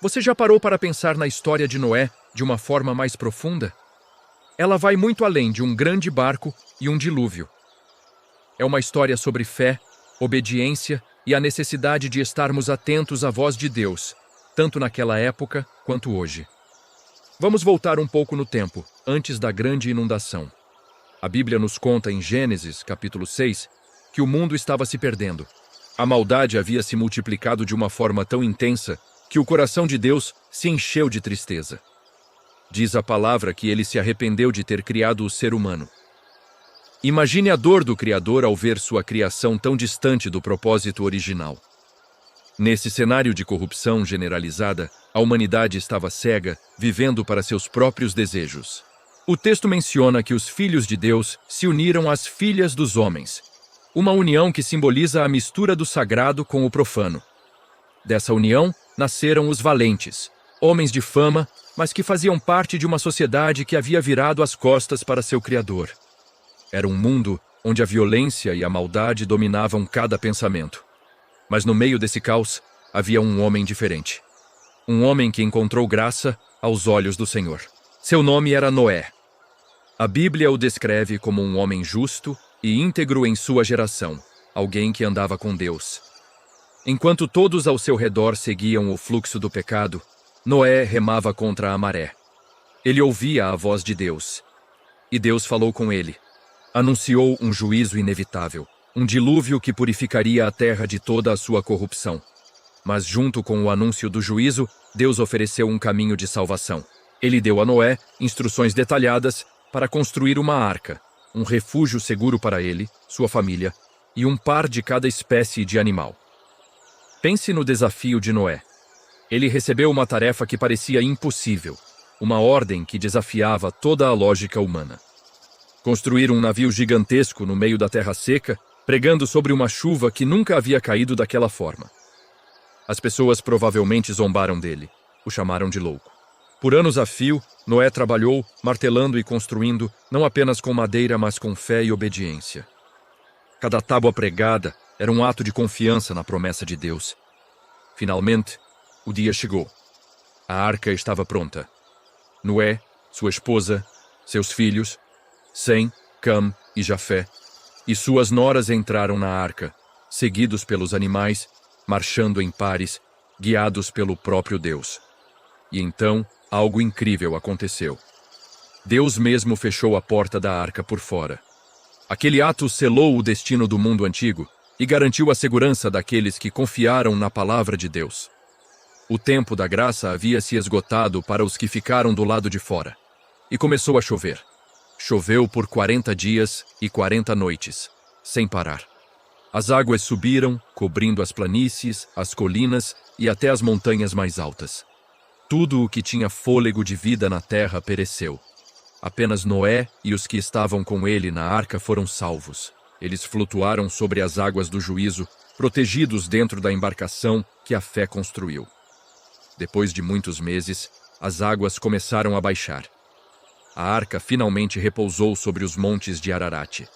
Você já parou para pensar na história de Noé de uma forma mais profunda? Ela vai muito além de um grande barco e um dilúvio. É uma história sobre fé, obediência e a necessidade de estarmos atentos à voz de Deus, tanto naquela época quanto hoje. Vamos voltar um pouco no tempo, antes da grande inundação. A Bíblia nos conta em Gênesis, capítulo 6, que o mundo estava se perdendo. A maldade havia se multiplicado de uma forma tão intensa que o coração de Deus se encheu de tristeza. Diz a palavra que ele se arrependeu de ter criado o ser humano. Imagine a dor do Criador ao ver sua criação tão distante do propósito original. Nesse cenário de corrupção generalizada, a humanidade estava cega, vivendo para seus próprios desejos. O texto menciona que os filhos de Deus se uniram às filhas dos homens, uma união que simboliza a mistura do sagrado com o profano. Dessa união nasceram os valentes, homens de fama, mas que faziam parte de uma sociedade que havia virado as costas para seu Criador. Era um mundo onde a violência e a maldade dominavam cada pensamento. Mas no meio desse caos, havia um homem diferente. Um homem que encontrou graça aos olhos do Senhor. Seu nome era Noé. A Bíblia o descreve como um homem justo e íntegro em sua geração, alguém que andava com Deus. Enquanto todos ao seu redor seguiam o fluxo do pecado, Noé remava contra a maré. Ele ouvia a voz de Deus. E Deus falou com ele. Anunciou um juízo inevitável, um dilúvio que purificaria a terra de toda a sua corrupção. Mas junto com o anúncio do juízo, Deus ofereceu um caminho de salvação. Ele deu a Noé instruções detalhadas para construir uma arca, um refúgio seguro para ele, sua família e um par de cada espécie de animal. Pense no desafio de Noé. Ele recebeu uma tarefa que parecia impossível, uma ordem que desafiava toda a lógica humana. Construir um navio gigantesco no meio da terra seca, pregando sobre uma chuva que nunca havia caído daquela forma. As pessoas provavelmente zombaram dele, o chamaram de louco. Por anos a fio, Noé trabalhou, martelando e construindo, não apenas com madeira, mas com fé e obediência. Cada tábua pregada era um ato de confiança na promessa de Deus. Finalmente, o dia chegou. A arca estava pronta. Noé, sua esposa, seus filhos, Sem, Cam e Jafé, e suas noras entraram na arca, seguidos pelos animais, marchando em pares, guiados pelo próprio Deus. E então, algo incrível aconteceu. Deus mesmo fechou a porta da arca por fora. Aquele ato selou o destino do mundo antigo e garantiu a segurança daqueles que confiaram na palavra de Deus. O tempo da graça havia se esgotado para os que ficaram do lado de fora. E começou a chover. Choveu por 40 dias e 40 noites, sem parar. As águas subiram, cobrindo as planícies, as colinas e até as montanhas mais altas. Tudo o que tinha fôlego de vida na terra pereceu. Apenas Noé e os que estavam com ele na arca foram salvos. Eles flutuaram sobre as águas do juízo, protegidos dentro da embarcação que a fé construiu. Depois de muitos meses, as águas começaram a baixar. A arca finalmente repousou sobre os montes de Ararat.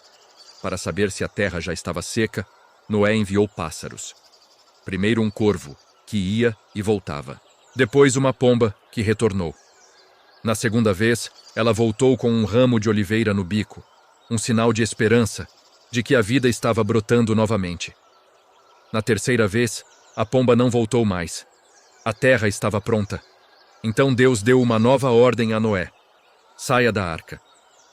Para saber se a terra já estava seca, Noé enviou pássaros. Primeiro um corvo, que ia e voltava. Depois uma pomba, que retornou. Na segunda vez, ela voltou com um ramo de oliveira no bico, um sinal de esperança, de que a vida estava brotando novamente. Na terceira vez, a pomba não voltou mais. A terra estava pronta. Então Deus deu uma nova ordem a Noé. Saia da arca.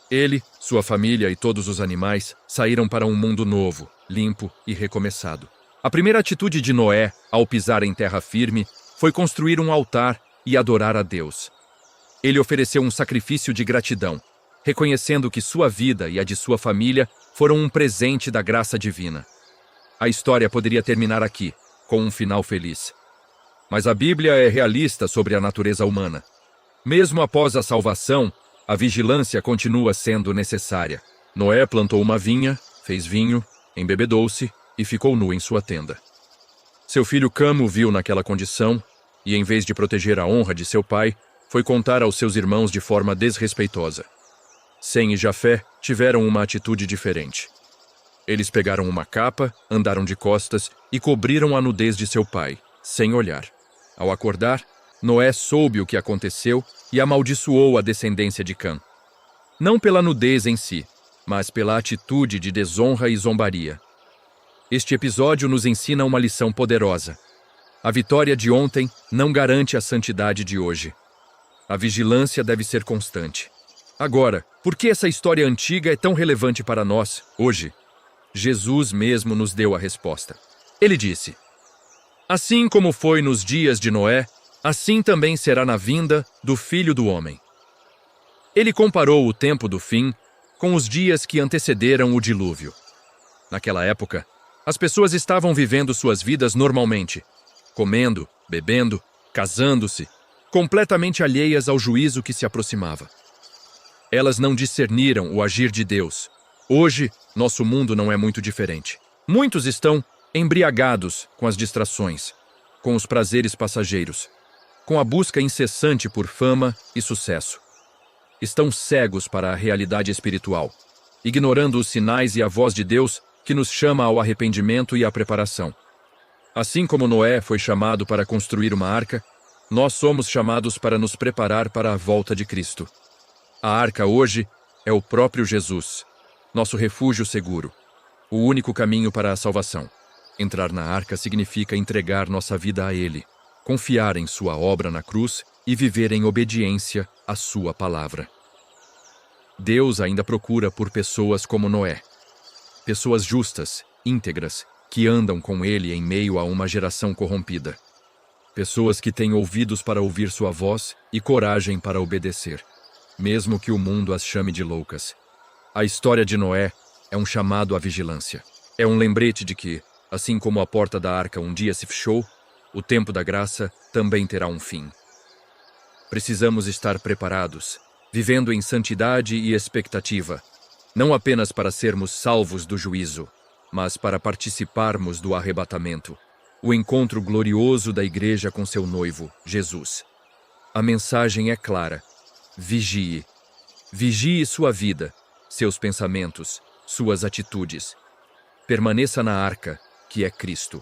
Ele, sua família e todos os animais saíram para um mundo novo, limpo e recomeçado. A primeira atitude de Noé, ao pisar em terra firme, foi construir um altar e adorar a Deus. Ele ofereceu um sacrifício de gratidão, reconhecendo que sua vida e a de sua família foram um presente da graça divina. A história poderia terminar aqui, com um final feliz. Mas a Bíblia é realista sobre a natureza humana. Mesmo após a salvação, a vigilância continua sendo necessária. Noé plantou uma vinha, fez vinho, embebedou-se e ficou nu em sua tenda. Seu filho Cam o viu naquela condição e, em vez de proteger a honra de seu pai, foi contar aos seus irmãos de forma desrespeitosa. Sem e Jafé tiveram uma atitude diferente. Eles pegaram uma capa, andaram de costas e cobriram a nudez de seu pai, sem olhar. Ao acordar, Noé soube o que aconteceu e amaldiçoou a descendência de Cã. Não pela nudez em si, mas pela atitude de desonra e zombaria. Este episódio nos ensina uma lição poderosa. A vitória de ontem não garante a santidade de hoje. A vigilância deve ser constante. Agora, por que essa história antiga é tão relevante para nós, hoje? Jesus mesmo nos deu a resposta. Ele disse: assim como foi nos dias de Noé, assim também será na vinda do Filho do Homem. Ele comparou o tempo do fim com os dias que antecederam o dilúvio. Naquela época, as pessoas estavam vivendo suas vidas normalmente, comendo, bebendo, casando-se, completamente alheias ao juízo que se aproximava. Elas não discerniram o agir de Deus. Hoje, nosso mundo não é muito diferente. Muitos estão embriagados com as distrações, com os prazeres passageiros, com a busca incessante por fama e sucesso. Estão cegos para a realidade espiritual, ignorando os sinais e a voz de Deus que nos chama ao arrependimento e à preparação. Assim como Noé foi chamado para construir uma arca, nós somos chamados para nos preparar para a volta de Cristo. A arca hoje é o próprio Jesus, nosso refúgio seguro, o único caminho para a salvação. Entrar na arca significa entregar nossa vida a Ele, confiar em sua obra na cruz e viver em obediência à sua palavra. Deus ainda procura por pessoas como Noé. Pessoas justas, íntegras, que andam com Ele em meio a uma geração corrompida. Pessoas que têm ouvidos para ouvir sua voz e coragem para obedecer, mesmo que o mundo as chame de loucas. A história de Noé é um chamado à vigilância. É um lembrete de que, assim como a porta da arca um dia se fechou, o tempo da graça também terá um fim. Precisamos estar preparados, vivendo em santidade e expectativa, não apenas para sermos salvos do juízo, mas para participarmos do arrebatamento, o encontro glorioso da igreja com seu noivo, Jesus. A mensagem é clara: vigie. Vigie sua vida, seus pensamentos, suas atitudes. Permaneça na arca, que é Cristo.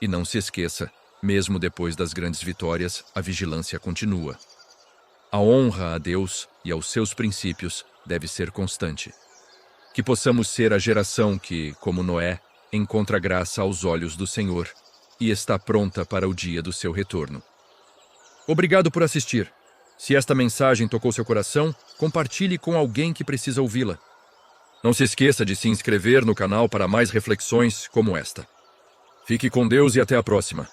E não se esqueça, mesmo depois das grandes vitórias, a vigilância continua. A honra a Deus e aos seus princípios deve ser constante. Que possamos ser a geração que, como Noé, encontra graça aos olhos do Senhor e está pronta para o dia do seu retorno. Obrigado por assistir. Se esta mensagem tocou seu coração, compartilhe com alguém que precisa ouvi-la. Não se esqueça de se inscrever no canal para mais reflexões como esta. Fique com Deus e até a próxima.